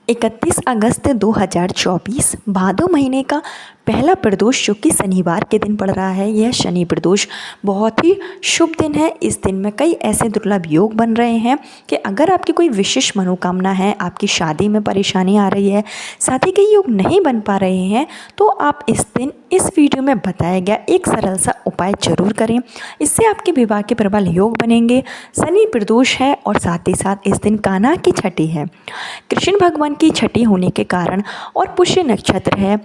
31 अगस्त 2024 भादो महीने का पहला प्रदोष जो कि शनिवार के दिन पड़ रहा है। यह शनि प्रदोष बहुत ही शुभ दिन है। इस दिन में कई ऐसे दुर्लभ योग बन रहे हैं कि अगर आपकी कोई विशेष मनोकामना है, आपकी शादी में परेशानी आ रही है, शादी के योग नहीं बन पा रहे हैं, तो आप इस दिन इस वीडियो में बताया गया एक सरल सा उपाय जरूर करें। इससे आपके विवाह के प्रबल योग बनेंगे। शनि प्रदोष है और साथ ही साथ इस दिन कान्हा की छठी है। कृष्ण भगवान की छठी होने के कारण और पुष्य नक्षत्र है,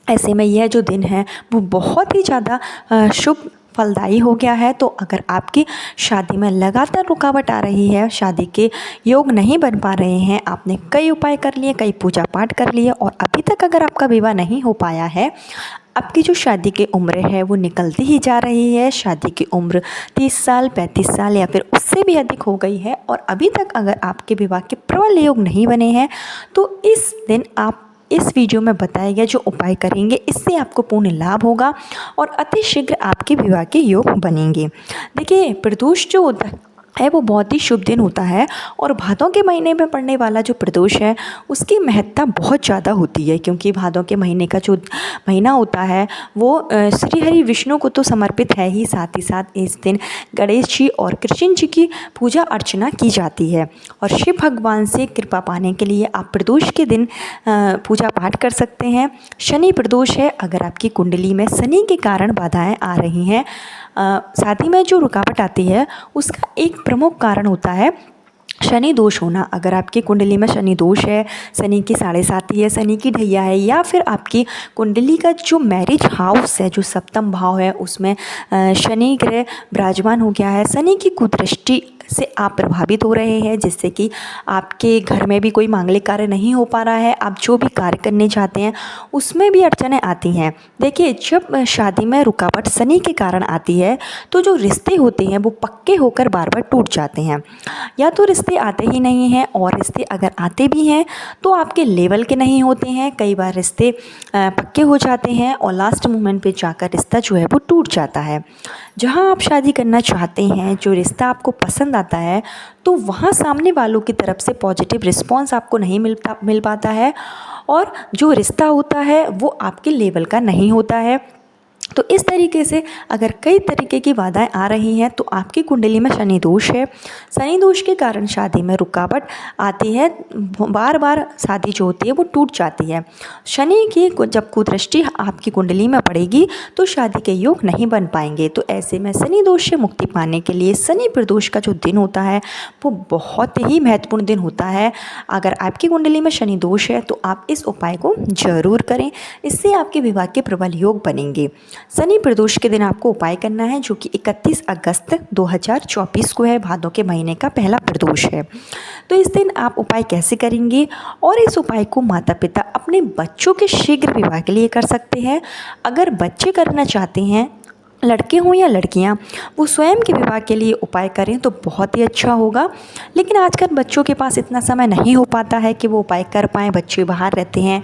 ऐसे में यह जो दिन है वो बहुत ही ज़्यादा शुभ फलदायी हो गया है। तो अगर आपकी शादी में लगातार रुकावट आ रही है, शादी के योग नहीं बन पा रहे हैं, आपने कई उपाय कर लिए, कई पूजा पाठ कर लिए और अभी तक अगर आपका विवाह नहीं हो पाया है, आपकी जो शादी की उम्र है वो निकलती ही जा रही है, शादी की उम्र 30 साल 35 साल या फिर उससे भी अधिक हो गई है और अभी तक अगर आपके विवाह के प्रबल योग नहीं बने हैं, तो इस दिन आप इस वीडियो में बताए गए जो उपाय करेंगे, इससे आपको पूर्ण लाभ होगा और अति शीघ्र आपके विवाह के योग बनेंगे। देखिए, प्रदोष जो होता है वो बहुत ही शुभ दिन होता है और भादों के महीने में पड़ने वाला जो प्रदोष है उसकी महत्ता बहुत ज़्यादा होती है, क्योंकि भादों के महीने का जो महीना होता है वो श्री हरि विष्णु को तो समर्पित है ही, साथ ही साथ इस दिन गणेश जी और कृष्ण जी की पूजा अर्चना की जाती है और शिव भगवान से कृपा पाने के लिए आप प्रदोष के दिन पूजा पाठ कर सकते हैं। शनि प्रदोष है। अगर आपकी कुंडली में शनि के कारण बाधाएं आ रही हैं, शादी में जो रुकावट आती है उसका एक प्रमुख कारण होता है शनि दोष होना। अगर आपकी कुंडली में शनि दोष है, शनि की साढ़े साती है, शनि की ढैया है, या फिर आपकी कुंडली का जो मैरिज हाउस है, जो सप्तम भाव है, उसमें शनि ग्रह विराजमान हो गया है, शनि की कुदृष्टि से आप प्रभावित हो रहे हैं, जिससे कि आपके घर में भी कोई मांगलिक कार्य नहीं हो पा रहा है, आप जो भी कार्य करने चाहते हैं उसमें भी अड़चनें आती हैं। देखिए, जब शादी में रुकावट शनि के कारण आती है तो जो रिश्ते होते हैं वो पक्के होकर बार बार टूट जाते हैं, या तो रिश्ते आते ही नहीं हैं और रिश्ते अगर आते भी हैं तो आपके लेवल के नहीं होते हैं। कई बार रिश्ते पक्के हो जाते हैं और लास्ट मोमेंट पे जाकर रिश्ता जो है वो टूट जाता है। जहाँ आप शादी करना चाहते हैं, जो रिश्ता आपको पसंद आता है, तो वहाँ सामने वालों की तरफ से पॉजिटिव रिस्पॉन्स आपको नहीं मिल पाता है और जो रिश्ता होता है वो आपके लेवल का नहीं होता है। तो इस तरीके से अगर कई तरीके की बाधाएं आ रही हैं तो आपकी कुंडली में शनि दोष है। शनि दोष के कारण शादी में रुकावट आती है, बार बार शादी जो होती है वो टूट जाती है। शनि की जब कुदृष्टि आपकी कुंडली में पड़ेगी तो शादी के योग नहीं बन पाएंगे। तो ऐसे में शनि दोष से मुक्ति पाने के लिए शनि प्रदोष का जो दिन होता है वो बहुत ही महत्वपूर्ण दिन होता है। अगर आपकी कुंडली में शनि दोष है तो आप इस उपाय को जरूर करें, इससे आपके विवाह के प्रबल योग बनेंगे। शनि प्रदोष के दिन आपको उपाय करना है जो कि 31 अगस्त 2024 को है, भादों के महीने का पहला प्रदोष है। तो इस दिन आप उपाय कैसे करेंगे, और इस उपाय को माता पिता अपने बच्चों के शीघ्र विवाह के लिए कर सकते हैं। अगर बच्चे करना चाहते हैं, लड़के हों या लड़कियां, वो स्वयं के विवाह के लिए उपाय करें तो बहुत ही अच्छा होगा। लेकिन आजकल बच्चों के पास इतना समय नहीं हो पाता है कि वो उपाय कर पाएँ। बच्चे बाहर रहते हैं,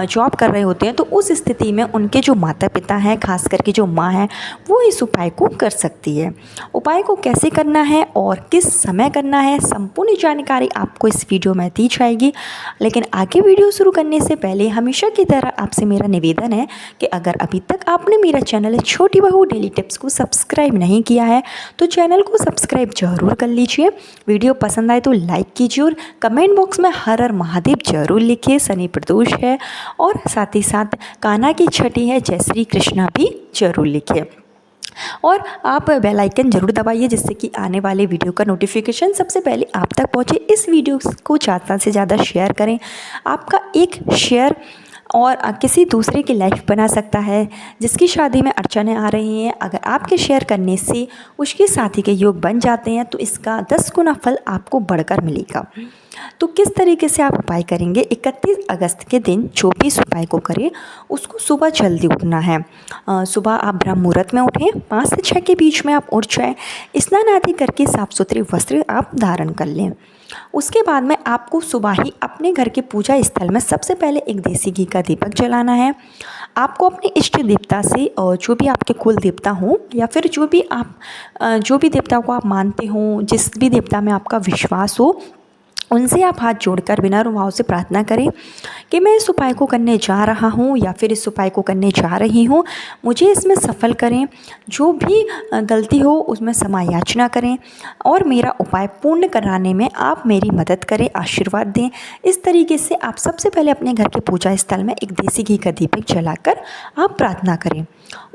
जॉब कर रहे होते हैं, तो उस स्थिति में उनके जो माता पिता हैं, खास करके जो माँ है, वो इस उपाय को कर सकती है। उपाय को कैसे करना है और किस समय करना है, संपूर्ण जानकारी आपको इस वीडियो में दी जाएगी। लेकिन आगे वीडियो शुरू करने से पहले हमेशा की तरह आपसे मेरा निवेदन है कि अगर अभी तक आपने मेरा चैनल छोटी बहू डेली टिप्स को सब्सक्राइब नहीं किया है तो चैनल को सब्सक्राइब जरूर कर लीजिए। वीडियो पसंद आए तो लाइक कीजिए और कमेंट बॉक्स में हर हर महादेव जरूर लिखिए। शनि प्रदोष है और साथ ही साथ कान्हा की छठी है, जय श्री कृष्णा भी जरूर लिखिए और आप बेल आइकन जरूर दबाइए, जिससे कि आने वाले वीडियो का नोटिफिकेशन सबसे पहले आप तक पहुंचे। इस वीडियो को ज़्यादा से ज़्यादा शेयर करें। आपका एक शेयर और किसी दूसरे की लाइफ बना सकता है जिसकी शादी में अड़चनें आ रही हैं। अगर आपके शेयर करने से उसकी शादी के योग बन जाते हैं तो इसका 10 गुना फल आपको बढ़कर मिलेगा। तो किस तरीके से आप उपाय करेंगे, 31 अगस्त के दिन जो भी इस उपाय को करें उसको सुबह जल्दी उठना है। सुबह आप ब्रह्म मुहूर्त में उठें, 5 से 6 के बीच में आप उठ जाएँ, स्नान आदि करके साफ सुथरे वस्त्र आप धारण कर लें। उसके बाद में आपको सुबह ही अपने घर के पूजा स्थल में सबसे पहले एक देसी घी का दीपक जलाना है। आपको अपने इष्ट देवता से, और जो भी आपके कुल देवता हों या फिर जो भी देवता को आप मानते हों, जिस भी देवता में आपका विश्वास हो, उनसे आप हाथ जोड़कर बिना रुभाव से प्रार्थना करें कि मैं इस उपाय को करने जा रहा हूँ या फिर इस उपाय को करने जा रही हूँ, मुझे इसमें सफल करें। जो भी गलती हो उसमें क्षमा याचना करें और मेरा उपाय पूर्ण कराने में आप मेरी मदद करें, आशीर्वाद दें। इस तरीके से आप सबसे पहले अपने घर के पूजा स्थल में एक देसी घी का दीपक जलाकर आप प्रार्थना करें।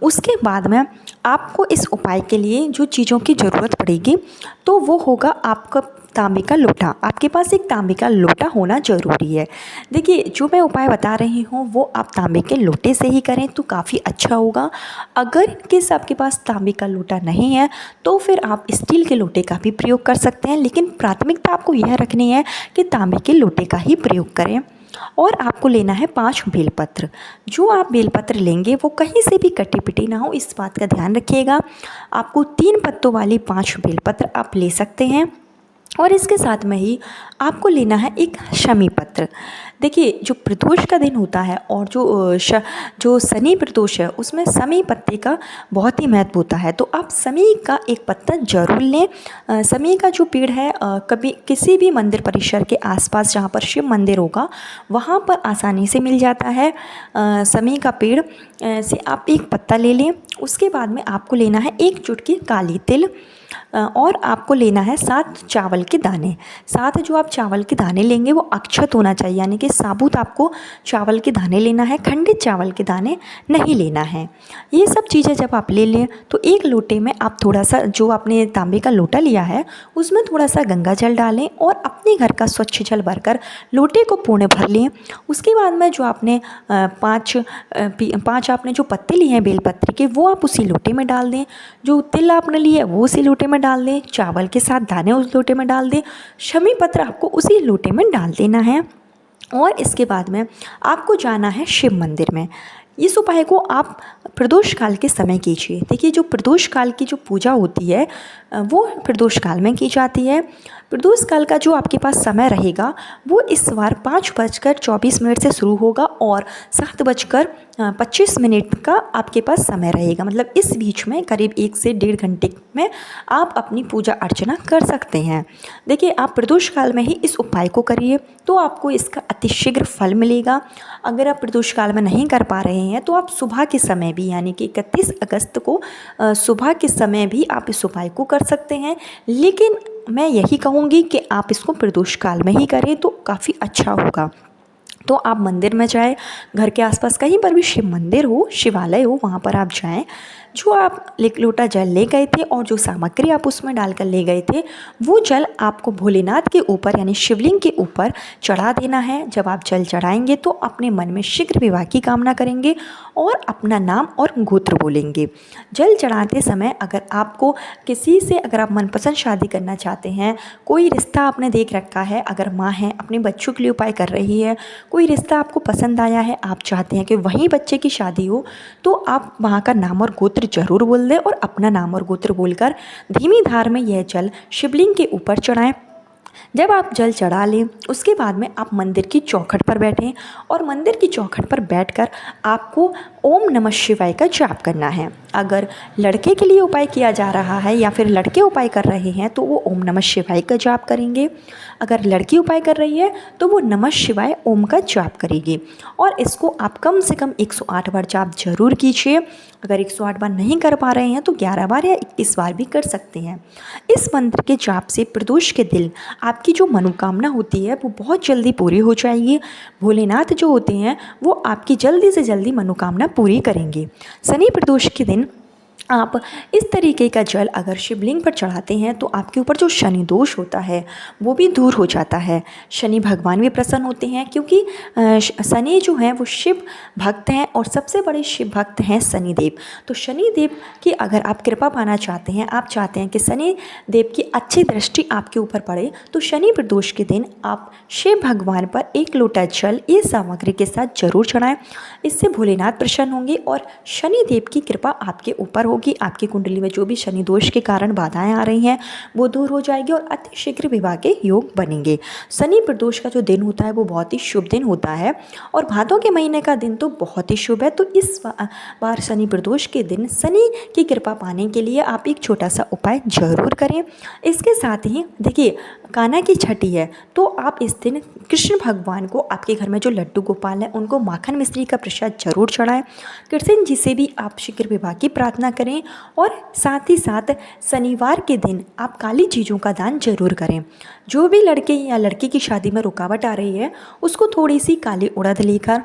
उसके बाद में आपको इस उपाय के लिए जो चीज़ों की ज़रूरत पड़ेगी तो वो होगा आपका तांबे का लोटा। आपके पास एक तांबे का लोटा होना ज़रूरी है। देखिए, जो मैं उपाय बता रही हूँ वो आप तांबे के लोटे से ही करें तो काफ़ी अच्छा होगा। अगर किस आपके पास तांबे का लोटा नहीं है तो फिर आप स्टील के लोटे का भी प्रयोग कर सकते हैं, लेकिन प्राथमिकता आपको यह रखनी है कि तांबे के लोटे का ही प्रयोग करें। और आपको लेना है 5 बेलपत्र। जो आप बेलपत्र लेंगे वो कहीं से भी कटी पिटी ना हो, इस बात का ध्यान रखिएगा। आपको 3 पत्तों वाली 5 बेलपत्र आप ले सकते हैं। और इसके साथ में ही आपको लेना है एक शमी पत्र। देखिए, जो प्रदोष का दिन होता है और जो शनि प्रदोष है उसमें शमी पत्ते का बहुत ही महत्व होता है, तो आप शमी का एक पत्ता जरूर लें। शमी का जो पेड़ है कभी किसी भी मंदिर परिसर के आसपास जहाँ पर शिव मंदिर होगा वहाँ पर आसानी से मिल जाता है। शमी का पेड़ से आप एक पत्ता ले लें। उसके बाद में आपको लेना है 1 चुटकी काली तिल और आपको लेना है 7 चावल के दाने। 7 जो आप चावल के दाने लेंगे वो अक्षत होना चाहिए, यानी कि साबुत आपको चावल के दाने लेना है, खंडित चावल के दाने नहीं लेना है। ये सब चीज़ें जब आप ले लें तो एक लोटे में आप थोड़ा सा, जो आपने तांबे का लोटा लिया है उसमें थोड़ा सा गंगा जल डालें और अपने घर का स्वच्छ जल भरकर लोटे को पूर्ण भर लें। उसके बाद में जो आपने 5 आपने जो पत्ते लिए हैं बेलपत्र के वो आप उसी लोटे में डाल दें। जो तिल आपने लिए वो उसी लोटे में डाल दें। चावल के साथ दाने उस लोटे में डाल दें। शमी पत्र आपको उसी लोटे में डाल देना है। और इसके बाद में आपको जाना है शिव मंदिर में। इस उपाय को आप प्रदोष काल के समय कीजिए। देखिए, जो प्रदोष काल की जो पूजा होती है वो प्रदोष काल में की जाती है। प्रदोष काल का जो आपके पास समय रहेगा वो इस बार 5:24 से शुरू होगा और 7:25 का आपके पास समय रहेगा। मतलब इस बीच में करीब 1 से 1.5 घंटे में आप अपनी पूजा अर्चना कर सकते हैं। देखिए, आप प्रदोष काल में ही इस उपाय को करिए तो आपको इसका अतिशीघ्र फल मिलेगा। अगर आप प्रदोष काल में नहीं कर पा रहे हैं तो आप सुबह के समय भी, यानी कि 31 अगस्त को सुबह के समय भी आप इस उपाय को कर सकते हैं। लेकिन मैं यही कहूँगी कि आप इसको प्रदोष काल में ही करें तो काफ़ी अच्छा होगा। तो आप मंदिर में जाएं, घर के आसपास कहीं पर भी शिव मंदिर हो, शिवालय हो, वहाँ पर आप जाएं। जो आप 1 लोटा जल ले गए थे और जो सामग्री आप उसमें डालकर ले गए थे वो जल आपको भोलेनाथ के ऊपर यानी शिवलिंग के ऊपर चढ़ा देना है। जब आप जल चढ़ाएंगे तो अपने मन में शीघ्र विवाह की कामना करेंगे और अपना नाम और गोत्र बोलेंगे। जल चढ़ाते समय अगर आपको किसी से, अगर आप मनपसंद शादी करना चाहते हैं, कोई रिश्ता आपने देख रखा है, अगर माँ है अपने बच्चों के लिए उपाय कर रही है, कोई रिश्ता आपको पसंद आया है, आप चाहते हैं कि वहीं बच्चे की शादी हो, तो आप वहाँ का नाम और गोत्र जरूर बोल दें और अपना नाम और गोत्र बोलकर धीमी धार में यह जल शिवलिंग के ऊपर चढ़ाएं। जब आप जल चढ़ा लें उसके बाद में आप मंदिर की चौखट पर बैठें और मंदिर की चौखट पर बैठकर आपको ओम नमः शिवाय का जाप करना है। अगर लड़के के लिए उपाय किया जा रहा है या फिर लड़के उपाय कर रहे हैं तो वो ओम नमः शिवाय का जाप करेंगे। अगर लड़की उपाय कर रही है तो वो नमः शिवाय ओम का जाप करेगी। और इसको आप कम से कम 108 बार जाप जरूर कीजिए। अगर 108 बार नहीं कर पा रहे हैं तो 11 बार या 21 बार भी कर सकते हैं। इस मंत्र के जाप से प्रदोष के दिन आपकी जो मनोकामना होती है वो बहुत जल्दी पूरी हो जाएगी। भोलेनाथ जो होते हैं वो आपकी जल्दी से जल्दी मनोकामना पूरी करेंगे। शनि प्रदोष के दिन आप इस तरीके का जल अगर शिवलिंग पर चढ़ाते हैं तो आपके ऊपर जो शनि दोष होता है वो भी दूर हो जाता है। शनि भगवान भी प्रसन्न होते हैं क्योंकि शनि जो हैं वो शिव भक्त हैं और सबसे बड़े शिव भक्त हैं शनिदेव। तो शनिदेव की अगर आप कृपा पाना चाहते हैं, आप चाहते हैं कि शनि देव की अच्छी दृष्टि आपके ऊपर पड़े, तो शनि प्रदोष के दिन आप शिव भगवान पर 1 लोटा जल इस सामग्री के साथ जरूर चढ़ाएं। इससे भोलेनाथ प्रसन्न होंगे और शनिदेव की कृपा आपके ऊपर होगी, आपकी कुंडली में जो भी शनि दोष के कारण बाधाएं आ रही हैं वो दूर हो जाएगी और अति शीघ्र विवाह के योग बनेंगे। शनि प्रदोष का जो दिन होता है वो बहुत ही शुभ दिन होता है और भादों के महीने का दिन तो बहुत ही शुभ है। तो इस बार शनि प्रदोष के दिन शनि की कृपा पाने के लिए आप एक छोटा सा उपाय जरूर करें। इसके साथ ही देखिए, कान्हा की छठी है तो आप इस दिन कृष्ण भगवान को, आपके घर में जो लड्डू गोपाल हैं उनको माखन मिश्री का प्रसाद जरूर चढ़ाएं। कृष्ण जी से भी आप शीघ्र विवाह की प्रार्थना करें और साथ ही साथ शनिवार के दिन आप काली चीज़ों का दान जरूर करें। जो भी लड़के या लड़की की शादी में रुकावट आ रही है उसको थोड़ी सी काली उड़द लेकर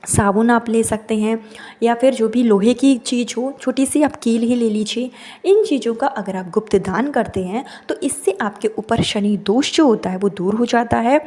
साबुन आप ले सकते हैं या फिर जो भी लोहे की चीज़ हो, छोटी सी आप कील ही ले लीजिए। इन चीज़ों का अगर आप गुप्त दान करते हैं तो इससे आपके ऊपर शनि दोष जो होता है वो दूर हो जाता है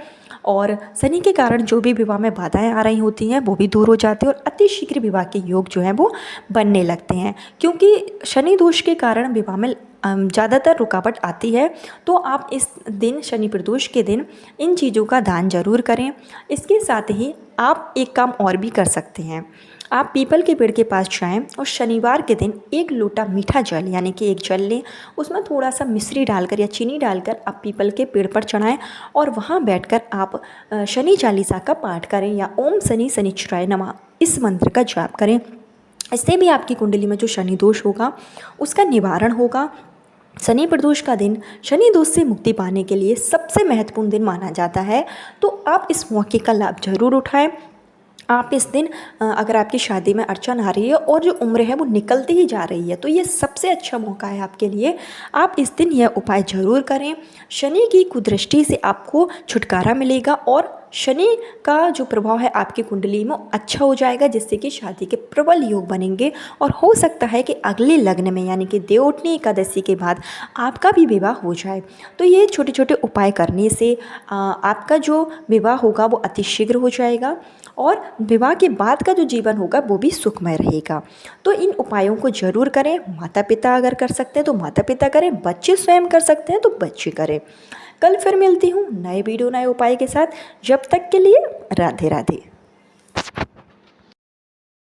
और शनि के कारण जो भी विवाह में बाधाएं आ रही होती हैं वो भी दूर हो जाती है और अति शीघ्र विवाह के योग जो हैं वो बनने लगते हैं। क्योंकि शनि दोष के कारण विवाह में ज़्यादातर रुकावट आती है, तो आप इस दिन शनि प्रदोष के दिन इन चीज़ों का दान जरूर करें। इसके साथ ही आप एक काम और भी कर सकते हैं। आप पीपल के पेड़ के पास जाएं और शनिवार के दिन एक लोटा मीठा जल यानी कि एक जल लें, उसमें थोड़ा सा मिश्री डालकर या चीनी डालकर आप पीपल के पेड़ पर चढ़ाएं और वहां बैठकर आप शनि चालीसा का पाठ करें या ओम शनि शनिश्चराय नमः इस मंत्र का जाप करें। इससे भी आपकी कुंडली में जो शनि दोष होगा उसका निवारण होगा। शनि प्रदोष का दिन शनि दोष से मुक्ति पाने के लिए सबसे महत्वपूर्ण दिन माना जाता है, तो आप इस मौके का लाभ जरूर उठाएं। आप इस दिन अगर आपकी शादी में अड़चन आ रही है और जो उम्र है वो निकलती ही जा रही है तो ये सबसे अच्छा मौका है आपके लिए। आप इस दिन यह उपाय जरूर करें। शनि की कुदृष्टि से आपको छुटकारा मिलेगा और शनि का जो प्रभाव है आपकी कुंडली में अच्छा हो जाएगा, जिससे कि शादी के प्रबल योग बनेंगे और हो सकता है कि अगले लग्न में यानी कि देवउठनी एकादशी के बाद आपका भी विवाह हो जाए। तो ये छोटे छोटे उपाय करने से आपका जो विवाह होगा वो अतिशीघ्र हो जाएगा और विवाह के बाद का जो जीवन होगा वो भी सुखमय रहेगा। तो इन उपायों को जरूर करें। माता पिता अगर कर सकते हैं तो माता पिता करें, बच्चे स्वयं कर सकते हैं तो बच्चे करें। कल फिर मिलती हूँ नए वीडियो नए उपाय के साथ। जब तक के लिए राधे राधे।